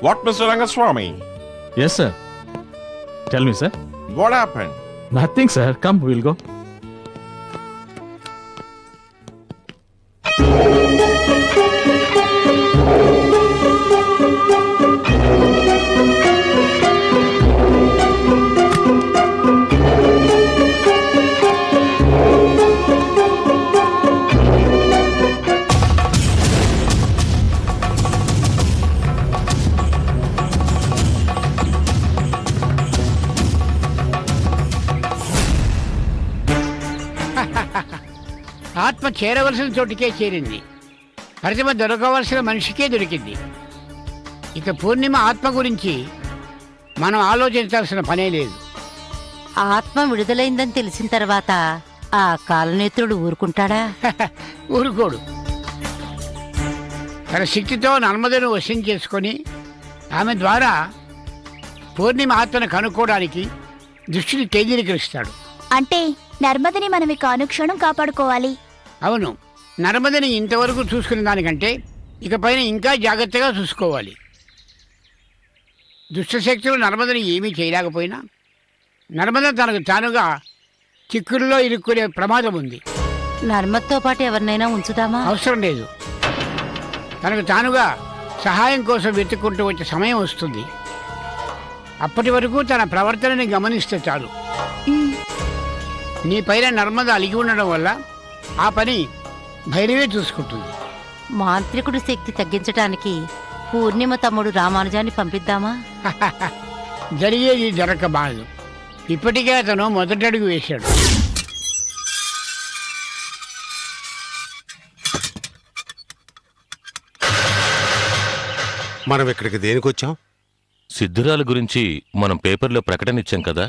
What, Mr. Rangaswamy? Yes, sir. Tell me, sir. What happened? Nothing, sir. Come, we'll go. ఆత్మ చేరవలసిన చోటుకే చేరింది. ప్రతిమ దొరకవలసిన మనిషికే దొరికింది. ఇక పూర్ణిమ ఆత్మ గురించి మనం ఆలోచించాల్సిన పనే లేదు. ఆత్మ విడుదలైందని తెలిసిన తర్వాత ఆ కాలనేత్రుడు ఊరుకుంటాడా? ఊరుకోడు. తన శక్తితో నర్మదను వశం చేసుకొని ఆమె ద్వారా పూర్ణిమ ఆత్మను కనుక్కోవడానికి దృష్టిని కేంద్రీకరిస్తాడు. అంటే నర్మదని మనం ఇక అనుక్షణం కాపాడుకోవాలి. అవును, నర్మదని ఇంతవరకు చూసుకునే దానికంటే ఇకపైన ఇంకా జాగ్రత్తగా చూసుకోవాలి. దుష్టశక్తులు నర్మదని ఏమీ చేయలేకపోయినా నర్మద తనకు తానుగా చిక్కుల్లో ఇరుక్కునే ప్రమాదం ఉంది. నర్మద్తో పాటు ఎవరినైనా ఉంచుదామా? అవసరం లేదు. తనకు తానుగా సహాయం కోసం వెతుక్కుంటూ వచ్చే సమయం వస్తుంది. అప్పటి వరకు తన ప్రవర్తనని గమనిస్తే చాలు. నీ పైన నర్మద అలిగి ఉండడం వల్ల ఆ పని భైరవే చూసుకుంటుంది. మాంత్రికుడి శక్తి తగ్గించడానికి పూర్ణిమ తమ్ముడు రామానుజాన్ని పంపిద్దామా? జరిగేది జరగబాదు. ఇప్పటికే అతను మొదటడుగు వేశాడు. మనం ఇక్కడికి దేనికొచ్చాం? సిద్ధురాల గురించి మనం పేపర్లో ప్రకటన ఇచ్చాం కదా,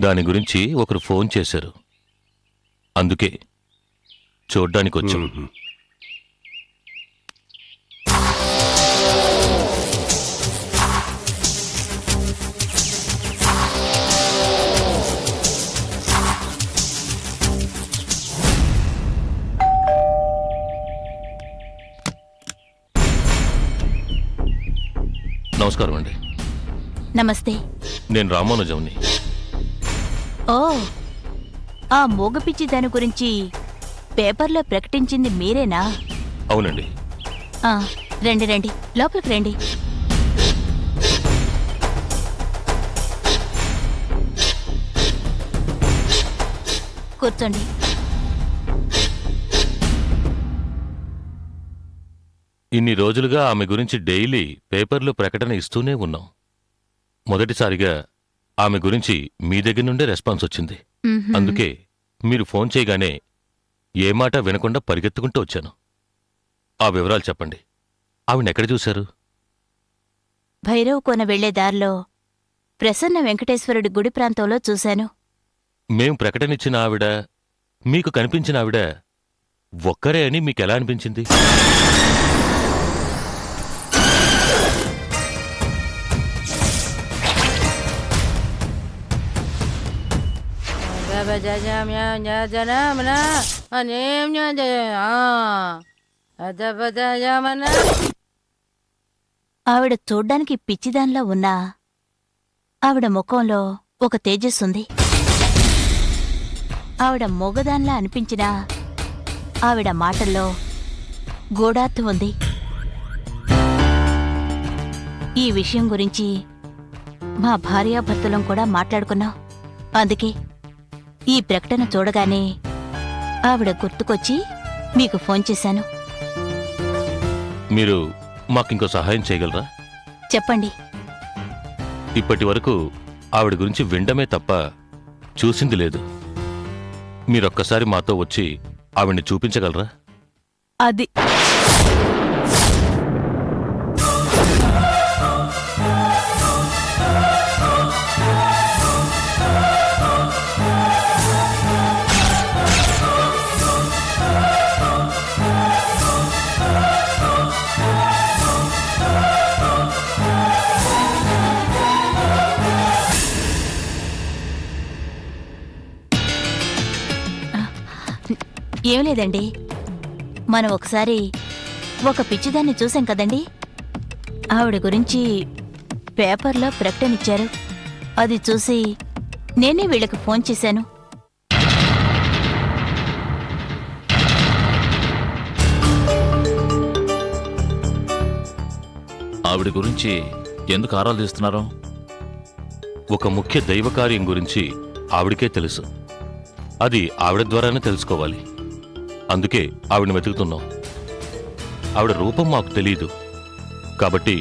దాని గురించి ఒకరు ఫోన్ చేశారు. అందుకే చూడ్డానికి వచ్చాం. నమస్కారం అండి. నమస్తే. నేను రామానుజంని. ఓ, ఆ మూగపిచ్చి దాని గురించి పేపర్లో ప్రకటించింది మీరేనా? అవునండి. ఆ, రండి రండి, లోపలికి రండి. కూర్చోండి. ఇన్ని రోజులుగా ఆమె గురించి డైలీ పేపర్లో ప్రకటన ఇస్తూనే ఉన్నాం. మొదటిసారిగా ఆమె గురించి మీ దగ్గర నుండే రెస్పాన్స్ వచ్చింది. అందుకే మీరు ఫోన్ చేయగానే ఏ మాట వినకుండా పరిగెత్తుకుంటూ వచ్చాను. ఆ వివరాలు చెప్పండి. ఆవిడెక్కడ చూశారు? భైరవ్ కొన వెళ్లే దారిలో ప్రసన్న వెంకటేశ్వరుడి గుడి ప్రాంతంలో చూశాను. మేం ప్రకటనిచ్చిన ఆవిడ, మీకు కనిపించిన ఆవిడ ఒక్కరే అని మీకెలా అనిపించింది? ఆవిడ చూడ్డానికి పిచ్చిదాన్లా ఉన్నా ఆవిడ ముఖంలో ఒక తేజస్సుంది. ఆవిడ మొగదాన్లా అనిపించినా ఆవిడ మాటల్లో గూఢార్థం ఉంది. ఈ విషయం గురించి మా భార్యాభర్తలం కూడా మాట్లాడుకున్నాం. అందుకే ఈ ప్రకటన చూడగానే ఆవిడ గుర్తుకొచ్చి మీకు ఫోన్ చేశాను. మీరు మాకింకో సహాయం చేయగలరా? చెప్పండి. ఇప్పటి వరకు ఆవిడ గురించి వినడమే తప్ప చూసింది లేదు. మీరొక్కసారి మాతో వచ్చి ఆవిడ్ని చూపించగలరా? అది ఏం లేదండి, మనం ఒకసారి ఒక పిచ్చిదాన్ని చూసాం కదండి. ఆవిడ గురించి పేపర్లో ప్రకటన ఇచ్చారు. అది చూసి నేనే వీళ్ళకి ఫోన్ చేశాను. ఆవిడ గురించి ఎందుకు ఆరాలు తీస్తున్నారు? ఒక ముఖ్య దైవ కార్యం గురించి ఆవిడకే తెలుసు. అది ఆవిడ ద్వారానే తెలుసుకోవాలి. అందుకే ఆవిడని వెతుకుతున్నాం. ఆవిడ రూపం మాకు తెలీదు కాబట్టి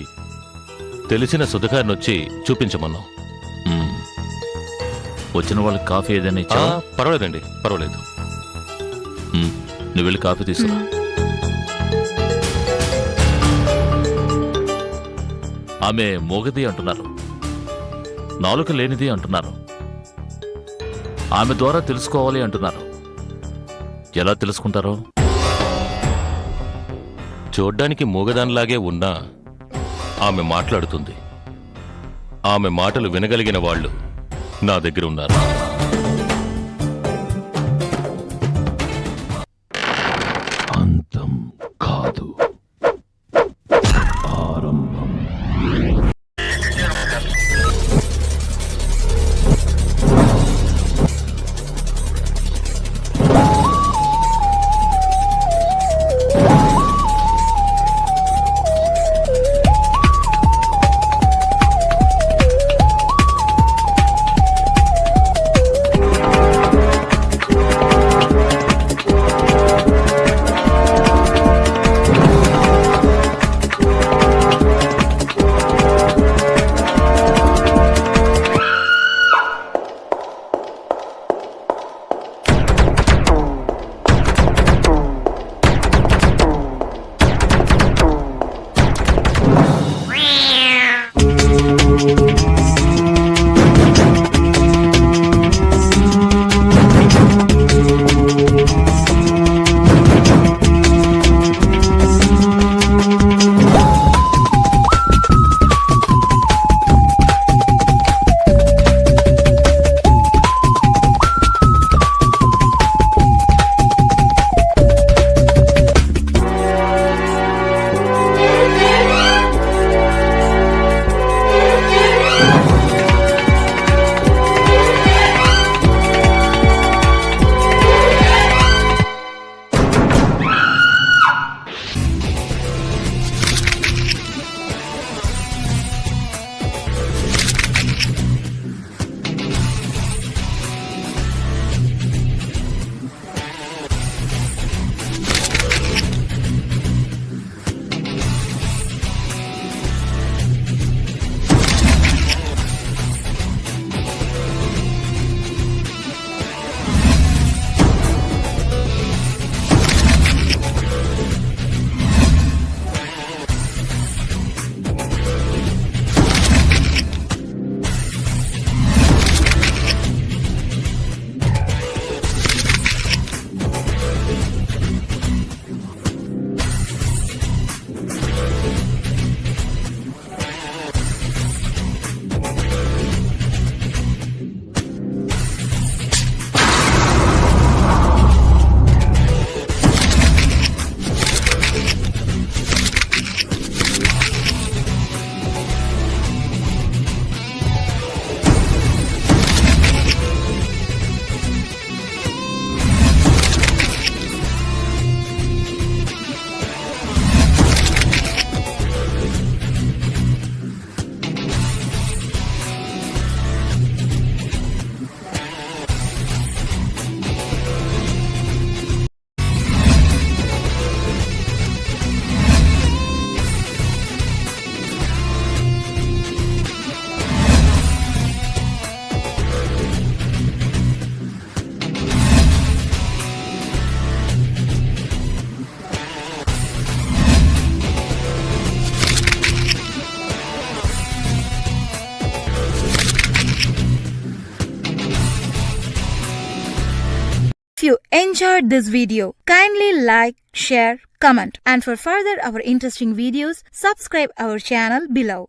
తెలిసిన సుధగారిని వచ్చి చూపించమన్నాం. మ్మ్. వచ్చిన వాళ్ళకి కాఫీ ఏదైనా ఆ, ఇచ్చావా? పర్వాలేదండి, పర్వాలేదు. నువ్వు వెళ్ళి కాఫీ తీసుకురా. ఆమె మోగది అంటున్నారు, నాలుక లేనిది అంటున్నారు, ఆమె ద్వారా తెలుసుకోవాలి అంటున్నారు. ఎలా తెలుసుకుంటారో? చూడ్డానికి మూగదానిలాగే ఉన్నా ఆమె మాట్లాడుతుంది. ఆమె మాటలు వినగలిగిన వాళ్ళు నా దగ్గర ఉన్నారు. అంతం కాదు, ఆరంభం. If you enjoyed this video, kindly like, share, comment, and for further our interesting videos, subscribe our channel below.